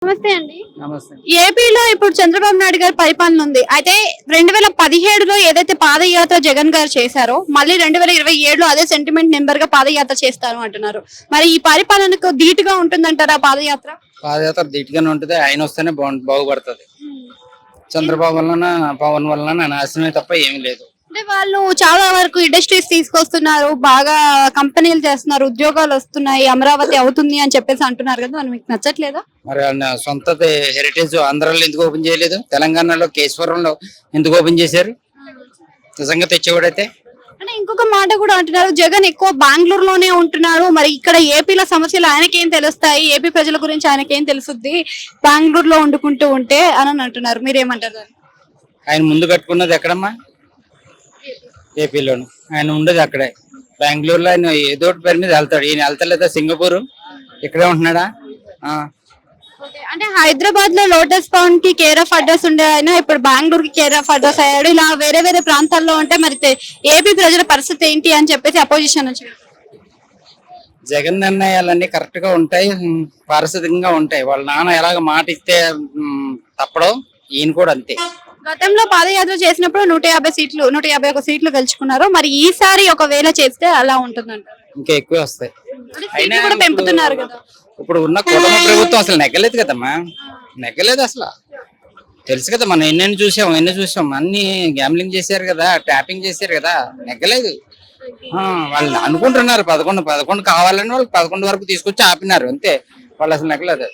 నమస్తే అండి. నమస్తే. ఏపీలో ఇప్పుడు చంద్రబాబు నాయుడు గారి పరిపాలన ఉంది. అయితే 2017లో ఏదైతే పాదయాత్ర జగన్ గారు చేశారో మళ్ళీ 2027లో అదే సెంటిమెంట్ నెంబర్ గా పాదయాత్ర చేస్తారు అంటున్నారు. మరి ఈ పరిపాలనకు ధీటుగా ఉంటుందంటారా పాదయాత్ర? పాదయాత్ర ధీటుగానే ఉంటది. ఆయన వస్తేనే బాగుపడుతుంది. చంద్రబాబు వలన పవన్ వలన నాశనమే తప్ప ఏమీ లేదు. అంటే వాళ్ళు చాలా వరకు ఇండస్ట్రీస్ తీసుకొస్తున్నారు, బాగా కంపెనీలు చేస్తున్నారు, ఉద్యోగాలు వస్తున్నాయి, అమరావతి అవుతుంది అని చెప్పేసి అంటున్నారు కదా, మరి మీకు నచ్చట్లేదా? మరి ఆయన సొంత హెరిటేజ్ ఆంధ్రాలో ఎందుకు ఓపెన్ చేయలేదు? తెలంగాణలో కేశవరంలో ఎందుకు ఓపెన్ చేశారు? నిజంగా తెచ్చేవాడైతే. అంటే ఇంకొక మాట కూడా అంటున్నారు, జగన్ ఎక్కువ బెంగళూరులోనే ఉంటున్నారు, మరి ఇక్కడ ఏపీలో సమస్యలు ఆయనకేం తెలుస్తాయి, ఏపీ ప్రజల గురించి ఆయనకేం తెలుసుద్ది బెంగళూరులో వండుకుంటూ ఉంటే అని అంటున్నారు. మీరేమంటారు? ఆయన ముందు కట్టుకున్నది ఎక్కడమ్మా? ఏపీలోను. ఆయన ఉండేది అక్కడే. బెంగళూరులో ఆయన ఏదో ఒకటి పేరు మీద వెళ్తాడు. ఈయన వెళ్తలేదా సింగపూర్? ఇక్కడే ఉంటున్నాడా? అంటే హైదరాబాద్ లో లోటస్ పౌండ్ కి కేర్ ఆఫ్ అడ్రస్ ఉండే ఆయన ఇప్పుడు బెంగళూరు కి కేర్ ఆఫ్ అడ్రస్ అయ్యాడు. ఇలా వేరే వేరే ప్రాంతాల్లో ఉంటే మరి ఏపీ ప్రజల పరిస్థితి ఏంటి అని చెప్పేసి అపోజిషన్ నుంచి జగన్ నిర్ణయాలన్నీ కరెక్ట్ గా ఉంటాయి, పారిశుద్ధ్యంగా ఉంటాయి. వాళ్ళ నాన్న ఎలాగ మాట ఇస్తే తప్పడం, ఈయన కూడా అంతే. గతంలో పాదయాత్ర చేసినప్పుడు 151 సీట్లు గెలుచుకున్నారు. మరి ఈసారి ఒకవేళ చేస్తే అలా ఉంటుందంట? ఇంకా ఎక్కువ వస్తాయి. అయినా కూడా పెంపుతున్నారు కదా. ఇప్పుడు ఉన్న కుటుంబ ప్రభుత్వం అసలు నెగ్గలేదు కదమ్మా, నెగ్గలేదు అసలు. తెలుసు కదా, మనం ఎన్ని చూసాం అన్ని గ్యాంబ్లింగ్ చేశారు కదా, ట్యాపింగ్ చేశారు కదా, నెగ్గలేదు. వాళ్ళు అనుకుంటున్నారు 11 కావాలని వాళ్ళు 11 వరకు తీసుకొచ్చి ఆపినారు అంతే. వాళ్ళు అసలు నెగ్గలేదు.